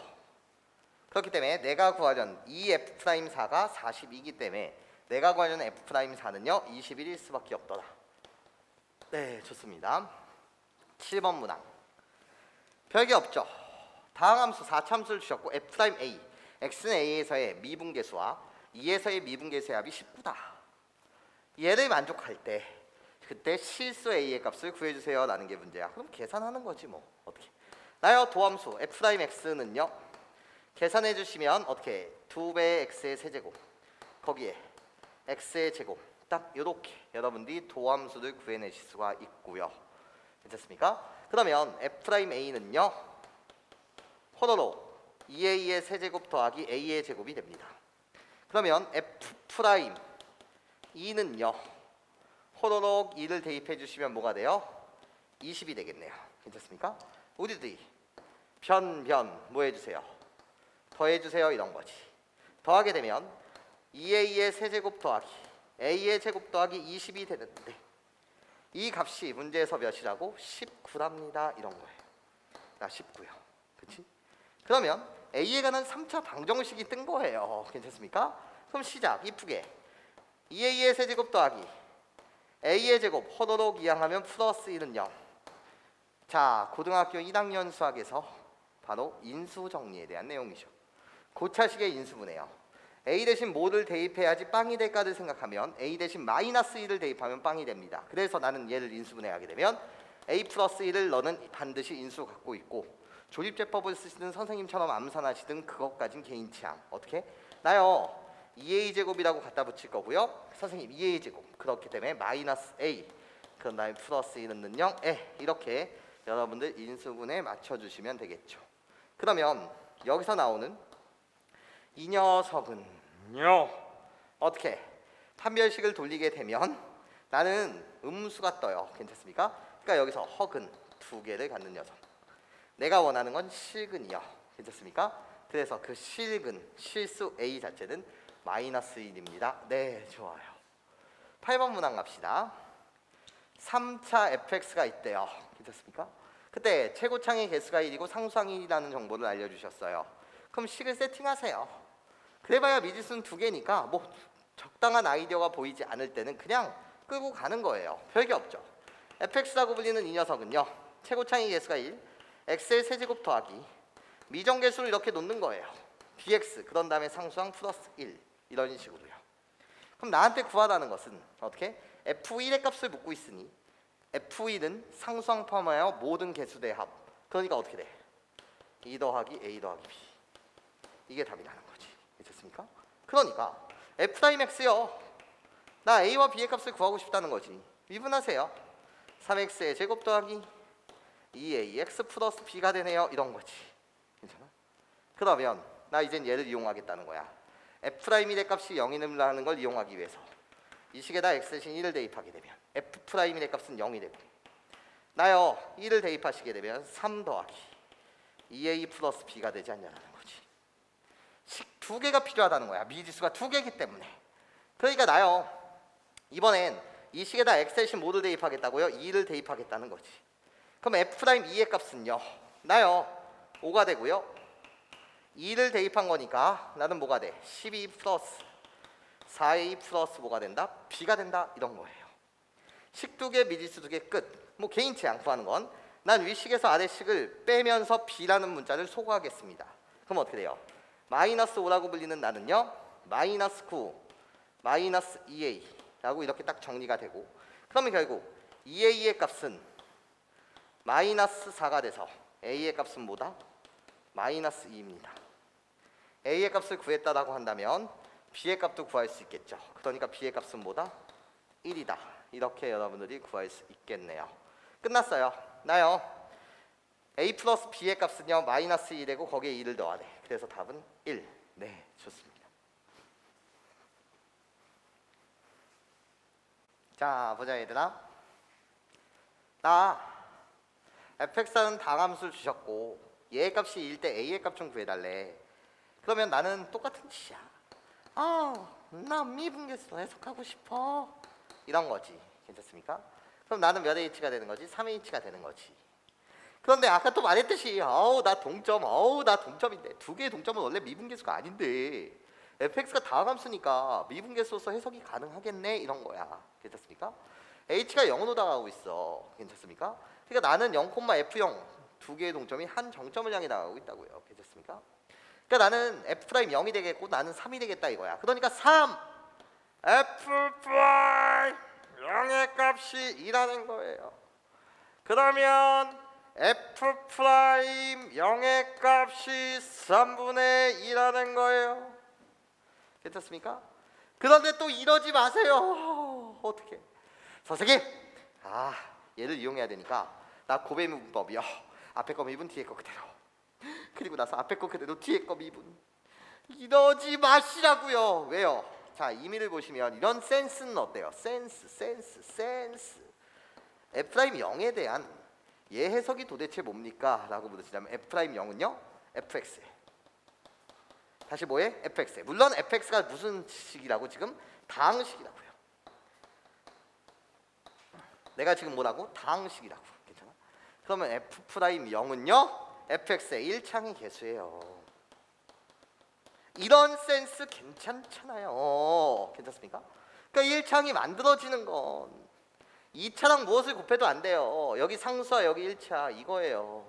그렇기 때문에 내가 구하려는 이 f'4가 42이기 때문에 내가 구하려는 f'4는요 21일 수밖에 없더라. 네, 좋습니다. 7번 문항. 별게 없죠. 다항 함수 4참수를 주셨고 f'A x는 a에서의 미분계수와 2에서의 미분계수의 합이 19다. 얘를 만족할 때 그때 실수 a의 값을 구해주세요 라는 게 문제야. 그럼 계산하는 거지 뭐. 어떻게 나요 도함수 f'x는요 계산해 주시면 어떻게 2배의 x의 세제곱 거기에 x의 제곱 딱 이렇게 여러분들이 도함수를 구해내실 수가 있고요. 괜찮습니까? 그러면 f'A는요 호로로 2a의 세제곱 더하기 a의 제곱이 됩니다. 그러면 f'E는요 호로로 2를 대입해 주시면 뭐가 돼요? 20이 되겠네요. 괜찮습니까? 우리들이 변 뭐 해주세요? 더해주세요 이런 거지. 더하게 되면 2a의 세제곱 더하기 a의 제곱 더하기 20이 되는데 이 값이 문제에서 몇이라고? 19랍니다 이런 거예요. 나 19요. 그치? 그러면 a에 관한 3차 방정식이 뜬 거예요. 괜찮습니까? 그럼 시작 이쁘게 2a의 세제곱 더하기 a의 제곱 호로록 이항하면 플러스 1은 0. 자, 고등학교 1학년 수학에서 바로 인수 정리에 대한 내용이죠. 고차식의 인수분해요. a 대신 뭐를 대입해야지 빵이 될까를 생각하면 a 대신 마이너스 1을 대입하면 빵이 됩니다. 그래서 나는 얘를 인수분해하게 되면 a 플러스 1을 너는 반드시 인수 갖고 있고 조립제법을 쓰시든 선생님처럼 암산하시든 그것까진 개인 취향. 어떻게? 나요 2a 제곱이라고 갖다 붙일 거고요. 선생님 2a 제곱. 그렇기 때문에 마이너스 a 그런 다음에 플러스 1은 0 이렇게 여러분들 인수분해 맞춰주시면 되겠죠. 그러면 여기서 나오는 이 녀석은요 어떻게 판별식을 돌리게 되면 나는 음수가 떠요. 괜찮습니까? 그러니까 여기서 허근 2개를 갖는 녀석. 내가 원하는 건 실근이요. 괜찮습니까? 그래서 그 실근 실수 a 자체는 마이너스 1입니다. 네, 좋아요. 8번 문항 갑시다. 3차 fx가 있대요. 괜찮습니까? 그때 최고창의 개수가 1이고 상수항이 1이라는 정보를 알려주셨어요. 그럼 식을 세팅하세요. 그래봐야 미지수는 2개니까 뭐 적당한 아이디어가 보이지 않을 때는 그냥 끌고 가는 거예요. 별게 없죠. fx라고 불리는 이 녀석은요 최고창의 개수가 1 x의 세제곱 더하기 미정계수를 이렇게 놓는 거예요. dx 그런 다음에 상수항 플러스 1 이런 식으로요. 그럼 나한테 구하라는 것은 어떻게? f1의 값을 묻고 있으니 f1은 상수항 포함하여 모든 개수대의 합. 그러니까 어떻게 돼? 2 더하기 a 더하기 b. 이게 답이 나는 거지. 괜찮습니까? 그러니까 f'x요. 나 a와 b의 값을 구하고 싶다는 거지. 미분하세요. 3x의 제곱 더하기 2ax 플러스 b가 되네요. 이런 거지. 괜찮아? 그러면 나 이젠 얘를 이용하겠다는 거야. f'의 값이 0이라는 걸 이용하기 위해서 이 식에다 x 대신 1을 대입하게 되면 f'의 값은 0이 되고 나요 1을 대입하시게 되면 3 더하기 2a 플러스 b가 되지 않냐는 거지. 식 두 개가 필요하다는 거야. 미지수가 두 개이기 때문에. 그러니까 나요, 이번엔 이 식에다 x 대신 뭐를 대입하겠다고요? 2를 대입하겠다는 거지. 그럼 f'2의 값은요, 나요 5가 되고요, 2를 대입한 거니까 나는 뭐가 돼? 12 플러스 4a 플러스 뭐가 된다? b가 된다, 이런 거예요. 식 두 개, 미지수 두 개, 끝. 뭐 개인치 않고 하는 건, 난 위식에서 아래식을 빼면서 b라는 문자를 소거하겠습니다. 그럼 어떻게 돼요? 마이너스 5라고 불리는 나는요, 마이너스 9, 마이너스 2a 라고 이렇게 딱 정리가 되고, 그러면 결국 2a의 값은 마이너스 4가 돼서 a의 값은 뭐다? 마이너스 2입니다. a의 값을 구했다라고 한다면 b의 값도 구할 수 있겠죠. 그러니까 b의 값은 뭐다? 1이다. 이렇게 여러분들이 구할 수 있겠네요. 끝났어요. 나요, a 플러스 b의 값은요 마이너스 2되고 거기에 2를 넣어야 돼. 그래서 답은 1. 네, 좋습니다. 자, 보자 얘들아. 나 fx라는 다함수를 주셨고 얘의 값이 1일 때 a의 값 좀 구해달래. 그러면 나는 똑같은 짓이야. 나 미분계수로 해석하고 싶어, 이런 거지. 괜찮습니까? 그럼 나는 몇 h가 되는 거지? 3h가 되는 거지. 그런데 아까 또 말했듯이 나 동점, 나 동점인데 두 개의 동점은 원래 미분계수가 아닌데 fx가 다함수니까 미분계수로서 해석이 가능하겠네, 이런 거야. 괜찮습니까? h가 0으로 다가가고 있어. 괜찮습니까? 그러니까 나는 0,f0 두 개의 동점이 한 정점을 향해 나가고 있다고요. 괜찮습니까? 그러니까 나는 f'0이 되겠고 나는 3이 되겠다, 이거야. 그러니까 3 f'0의 값이 2라는 거예요. 그러면 f'0의 값이 3분의 2라는 거예요. 괜찮습니까? 그런데 또 이러지 마세요. 어떻게? 선생님, 얘를 이용해야 되니까 나 고배 미분법이요. 앞에 거 미분, 뒤에 거 그대로. 그리고 나서 앞에 거 그대로, 뒤에 거 미분. 이러지 마시라고요. 왜요? 자, 의미를 보시면 이런 센스는 어때요? 센스. f'0에 대한 얘 해석이 도대체 뭡니까? 라고 물으시자면 f'0은요 fx. 다시 뭐해? fx. 물론 fx가 무슨 식이라고? 지금 다항식이라고요. 내가 지금 뭐라고? 다항식이라고. 괜찮아? 그러면 f'0은요 fx의 1창의 개수예요. 이런 센스 괜찮잖아요. 괜찮습니까? 그러니까 1창이 만들어지는 건 2차랑 무엇을 곱해도 안 돼요. 여기 상수와 여기 1차, 이거예요.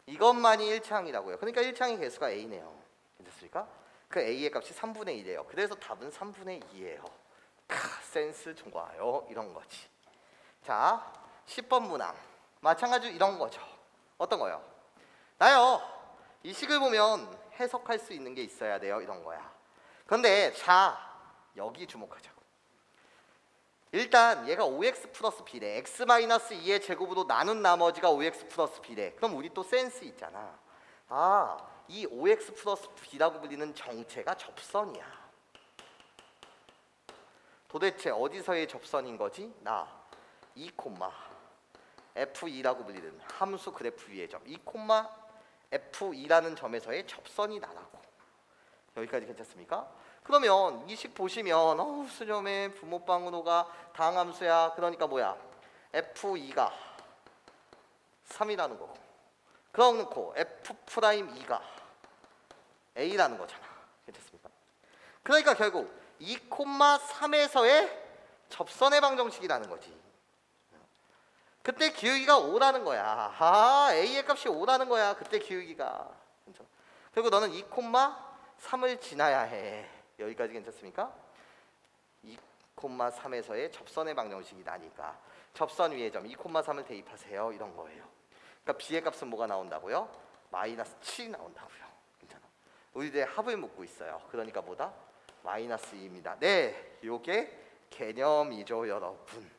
이것만이 1창이라고요. 그러니까 1창의 개수가 a네요. 괜찮습니까? 그 a의 값이 3분의 1이에요. 그래서 답은 3분의 2예요. 센스 좋아요. 이런 거지. 자, 10번 문항 마찬가지로 이런 거죠. 어떤 거요? 나요, 이 식을 보면 해석할 수 있는 게 있어야 돼요, 이런 거야. 그런데 자, 여기 주목하자고. 일단 얘가 5x 플러스 b래. x 마이너스 2의 제곱으로 나눈 나머지가 5x 플러스 b래. 그럼 우리 또 센스 있잖아. 이 5x 플러스 b라고 불리는 정체가 접선이야. 도대체 어디서의 접선인 거지? 나 2, f2라고 불리는 함수 그래프 위의 점 2, f2라는 점에서의 접선이 나라고. 여기까지 괜찮습니까? 그러면 이 식 보시면 수렴의 부모방으로가 다항함수야. 그러니까 뭐야? f2가 3이라는 거고, 그러고 f'2가 a라는 거잖아. 괜찮습니까? 그러니까 결국 2, 3에서의 접선의 방정식이라는 거지. 그때 기울기가 5라는 거야. a의 값이 5라는 거야. 그때 기울기가. 그리고 너는 2, 3을 지나야 해. 여기까지 괜찮습니까? 2, 3에서의 접선의 방정식이 나니까 접선 위의 점 2, 3을 대입하세요, 이런 거예요. 그러니까 b의 값은 뭐가 나온다고요? 마이너스 7이 나온다고요. 괜찮아? 우리들 합을 묻고 있어요. 그러니까 뭐다? 마이너스 2입니다. 네, 요게 개념이죠, 여러분.